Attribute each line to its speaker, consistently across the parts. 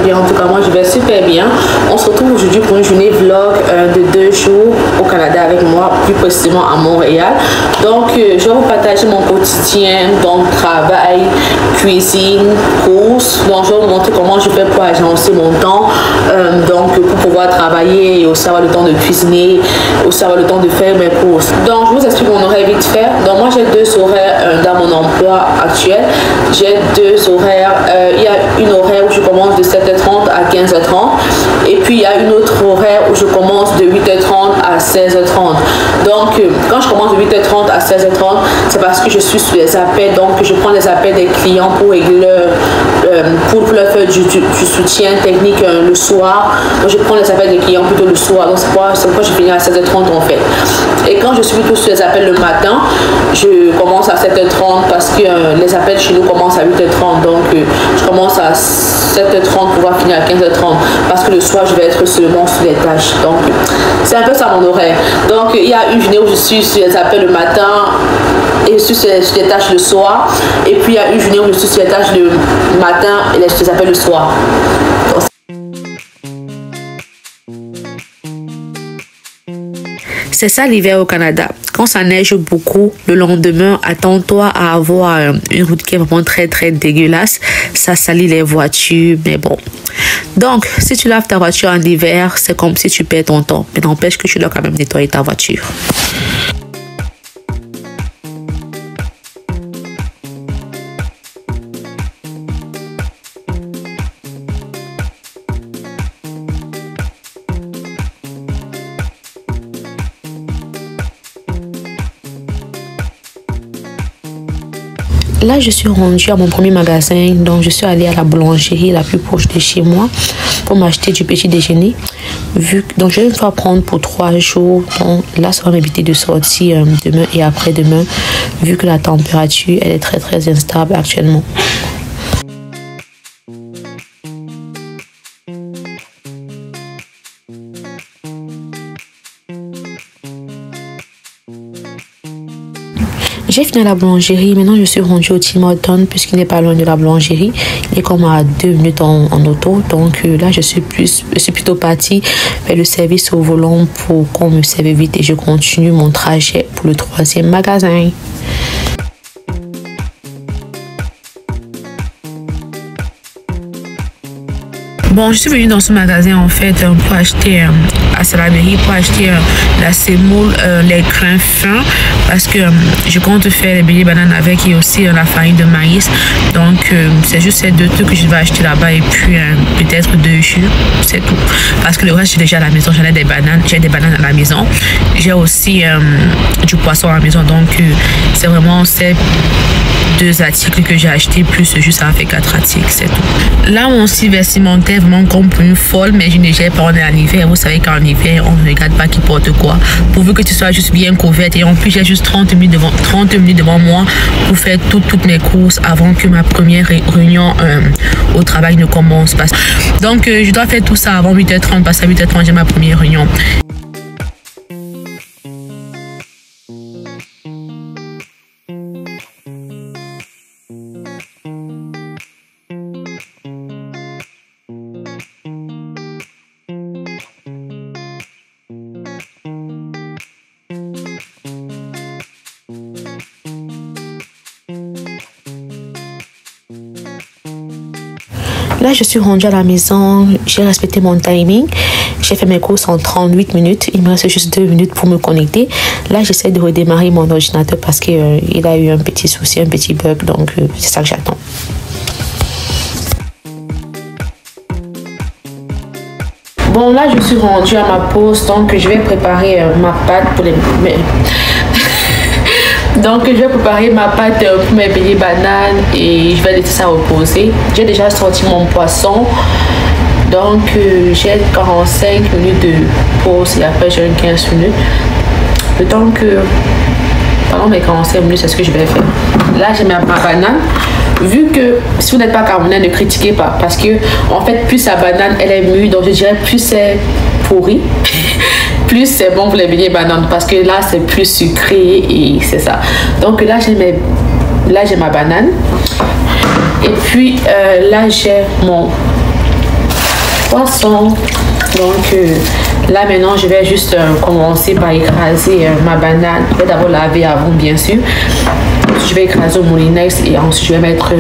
Speaker 1: bien. En tout cas, moi, je vais super bien. On se retrouve aujourd'hui pour une journée vlog de 2 jours au Canada avec moi, plus précisément à Montréal. Donc, je vais vous partager mon quotidien, donc travail, cuisine, courses. Donc, je vais vous montrer comment je fais pour agencer mon temps, donc pour pouvoir travailler et aussi avoir le temps de cuisiner, aussi avoir le temps de faire mes courses. Donc, je vous explique mon horaire vite fait. Donc, moi, j'ai 2 horaires dans mon emploi actuel. J'ai 2 horaires. Il y a une horaire où je commence de 7h30 à 15h30 et puis il y a une autre horaire où je commence de 8h30 à 16h30. Donc quand je commence de 8h30 à 16h30, c'est parce que je suis sur les appels, donc je prends les appels des clients pour régler pour leur faire du soutien technique le soir. Donc je prends les appels des clients plutôt le soir, donc c'est pourquoi je finis à 16h30 en fait. Et quand je suis plutôt sur les appels le matin, je commence à 7h30 parce que les appels chez nous commencent à 8h30, donc je commence à 7h30 pour pouvoir finir à 15h30 parce que le soir je vais être seulement sur les tâches. Donc c'est un peu ça mon horaire. Donc il y a une journée où je suis sur les appels le matin et je suis sur les tâches le soir, et puis il y a une journée où je suis sur les tâches le matin et les appels le soir. C'est ça l'hiver au Canada. Quand ça neige beaucoup, le lendemain, attends-toi à avoir une route qui est vraiment très très dégueulasse. Ça salit les voitures, mais bon. Donc, si tu laves ta voiture en hiver, c'est comme si tu perds ton temps. Mais n'empêche que tu dois quand même nettoyer ta voiture. Là, je suis rendue à mon premier magasin, donc je suis allée à la boulangerie la plus proche de chez moi pour m'acheter du petit déjeuner. Donc, je vais me faire prendre pour 3 jours. Donc, là, ça va m'éviter de sortir demain et après-demain, vu que la température, elle est très, très instable actuellement. J'ai fini à la boulangerie. Maintenant, je suis rendue au Tim Hortons puisqu'il n'est pas loin de la boulangerie. Il est comme à 2 minutes en auto. Donc là, je suis plutôt partie vers le service au volant pour qu'on me serve vite et je continue mon trajet pour le 3e magasin. Bon, je suis venue dans ce magasin en fait pour acheter à Salaberry, pour acheter la semoule, les grains fins, parce que je compte faire les beignets bananes avec et aussi la farine de maïs. Donc c'est juste ces 2 trucs que je vais acheter là-bas et puis peut-être 2 jus, c'est tout. Parce que le reste j'ai déjà à la maison, j'ai des bananes à la maison. J'ai aussi du poisson à la maison, donc c'est vraiment ces 2 articles que j'ai acheté plus juste ça fait 4 articles, c'est tout. Là mon style vestimentaire vraiment comme pour une folle, mais je ne gère pas, on est en hiver, vous savez qu'en hiver on ne regarde pas qui porte quoi, pourvu que tu sois juste bien couverte. Et en plus j'ai juste 30 minutes devant moi pour faire toutes mes courses avant que ma première réunion au travail ne commence. Donc je dois faire tout ça avant 8h30 parce qu'à 8h30 j'ai ma première réunion. Là, je suis rendue à la maison, j'ai respecté mon timing, j'ai fait mes courses en 38 minutes, il me reste juste 2 minutes pour me connecter. Là, j'essaie de redémarrer mon ordinateur parce qu'il a eu un petit souci, un petit bug, donc c'est ça que j'attends. Bon, là, je suis rendue à ma pause, donc je vais préparer ma pâte pour les... Donc je vais préparer ma pâte pour mes beignets bananes et je vais laisser ça reposer. J'ai déjà sorti mon poisson. Donc j'ai 45 minutes de pause et après j'ai 15 minutes. Le temps que pendant mes 45 minutes, c'est ce que je vais faire. Là j'ai ma banane. Vu que si vous n'êtes pas camerounais, ne critiquez pas parce que en fait plus la banane elle est mûre, donc je dirais plus c'est pourri. Plus c'est bon pour les beignets bananes parce que là c'est plus sucré et c'est ça. Donc là j'ai ma banane et puis là j'ai mon poisson. Donc là maintenant je vais juste commencer par écraser ma banane. Je vais d'abord laver avant bien sûr. Je vais écraser au moulinex et ensuite je vais mettre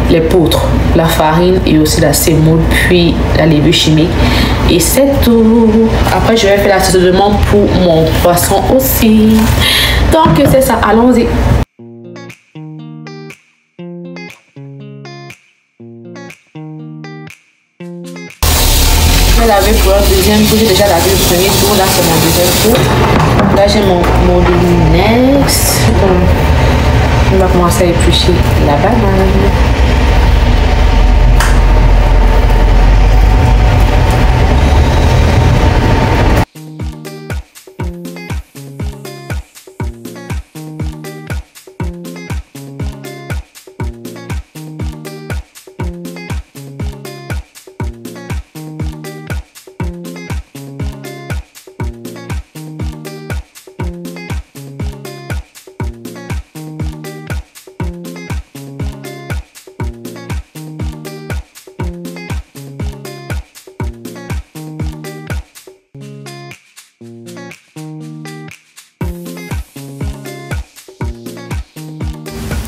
Speaker 1: les poutres, la farine et aussi la semoule, puis la levure chimique. Et c'est tout. Après je vais faire l'assaisonnement pour mon poisson aussi. Donc c'est ça, allons-y. Je vais laver pour un deuxième tour. J'ai déjà lavé le premier tour. Là, c'est mon deuxième tour. Là, j'ai mon moulinex. On va commencer à éplucher la banane.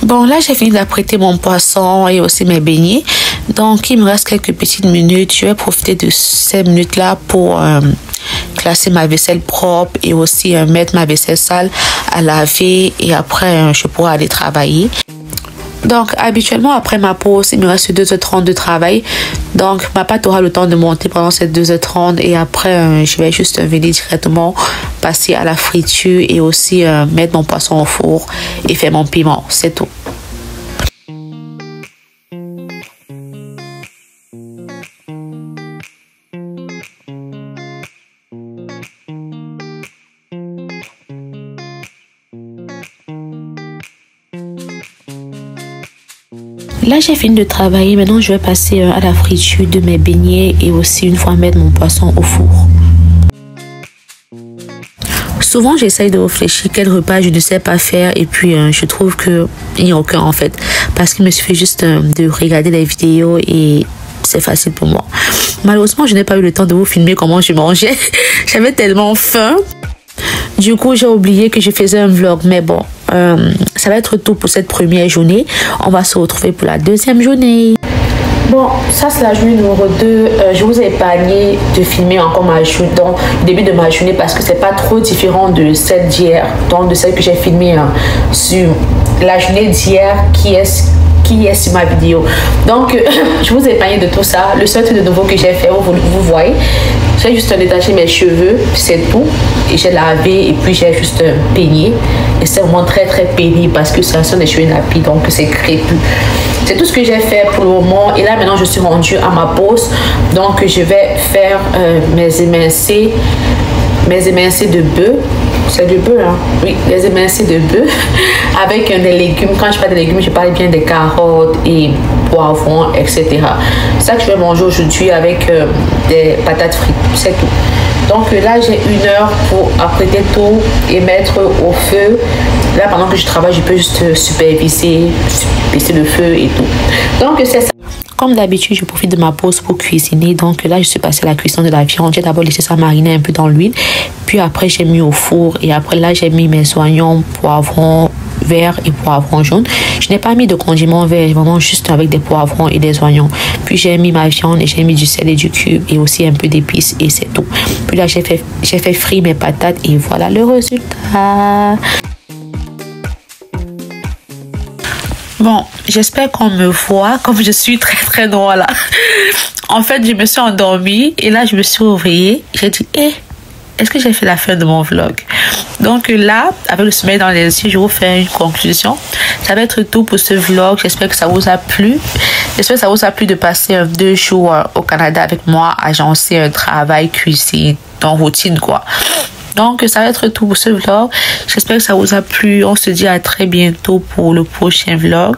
Speaker 1: Bon, là, j'ai fini d'apprêter mon poisson et aussi mes beignets. Donc, il me reste quelques petites minutes. Je vais profiter de ces minutes-là pour classer ma vaisselle propre et aussi mettre ma vaisselle sale à laver. Et après, je pourrai aller travailler. Donc, habituellement, après ma pause, il me reste 2h30 de travail. Donc, ma pâte aura le temps de monter pendant ces 2h30. Et après, je vais juste venir directement passer à la friture et aussi mettre mon poisson au four et faire mon piment. C'est tout. Là, j'ai fini de travailler. Maintenant, je vais passer à la friture de mes beignets et aussi une fois mettre mon poisson au four. Souvent, j'essaye de réfléchir quel repas je ne sais pas faire et puis je trouve qu'il n'y a aucun en fait. Parce qu'il me suffit juste de regarder les vidéos et c'est facile pour moi. Malheureusement, je n'ai pas eu le temps de vous filmer comment je mangeais. J'avais tellement faim. Du coup, j'ai oublié que je faisais un vlog, mais bon, ça va être tout pour cette première journée. On va se retrouver pour la deuxième journée. Bon, ça c'est la journée numéro 2. Je vous ai épargné de filmer encore ma journée, donc le début de ma journée parce que c'est pas trop différent de celle d'hier, donc de celle que j'ai filmée sur la journée d'hier qui est sur ma vidéo. Donc, je vous ai épargné de tout ça. Le seul truc de nouveau que j'ai fait, vous voyez, j'ai juste détaché mes cheveux, c'est tout. Et j'ai lavé et puis j'ai juste peigné. Et c'est vraiment très très pénible parce que ça sont des cheveux nappis, donc c'est crépus. C'est tout ce que j'ai fait pour le moment. Et là maintenant, je suis rendue à ma pause. Donc, je vais faire mes émincés de bœuf. C'est du bœuf, hein? Oui, les émincés de bœuf avec des légumes. Quand je parle de légumes, je parle bien des carottes et poivrons, etc. C'est ça que je vais manger aujourd'hui avec des patates frites. C'est tout. Donc là, j'ai 1 heure pour apprêter tout et mettre au feu. Là, pendant que je travaille, je peux juste superviser, baisser le feu et tout. Donc, c'est ça. Comme d'habitude, je profite de ma pause pour cuisiner. Donc là, je suis passée à la cuisson de la viande. J'ai d'abord laissé ça mariner un peu dans l'huile. Puis après, j'ai mis au four. Et après, là, j'ai mis mes oignons, poivrons verts et poivrons jaunes. Je n'ai pas mis de condiments verts, vraiment juste avec des poivrons et des oignons. Puis j'ai mis ma viande et j'ai mis du sel et du cube et aussi un peu d'épices et c'est tout. Puis là, j'ai fait frire mes patates et voilà le résultat. Bon, j'espère qu'on me voit comme je suis très très drôle là. En fait, je me suis endormie et là, je me suis réveillée. J'ai dit, est-ce que j'ai fait la fin de mon vlog? Donc là, avec le sommeil dans les yeux, je vous fais une conclusion. Ça va être tout pour ce vlog. J'espère que ça vous a plu. J'espère que ça vous a plu de passer 2 jours au Canada avec moi, agencer un travail, cuisine, en routine quoi. Donc, ça va être tout pour ce vlog. J'espère que ça vous a plu. On se dit à très bientôt pour le prochain vlog.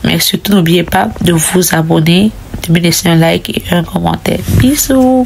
Speaker 1: Mais surtout, n'oubliez pas de vous abonner, de me laisser un like et un commentaire. Bisous!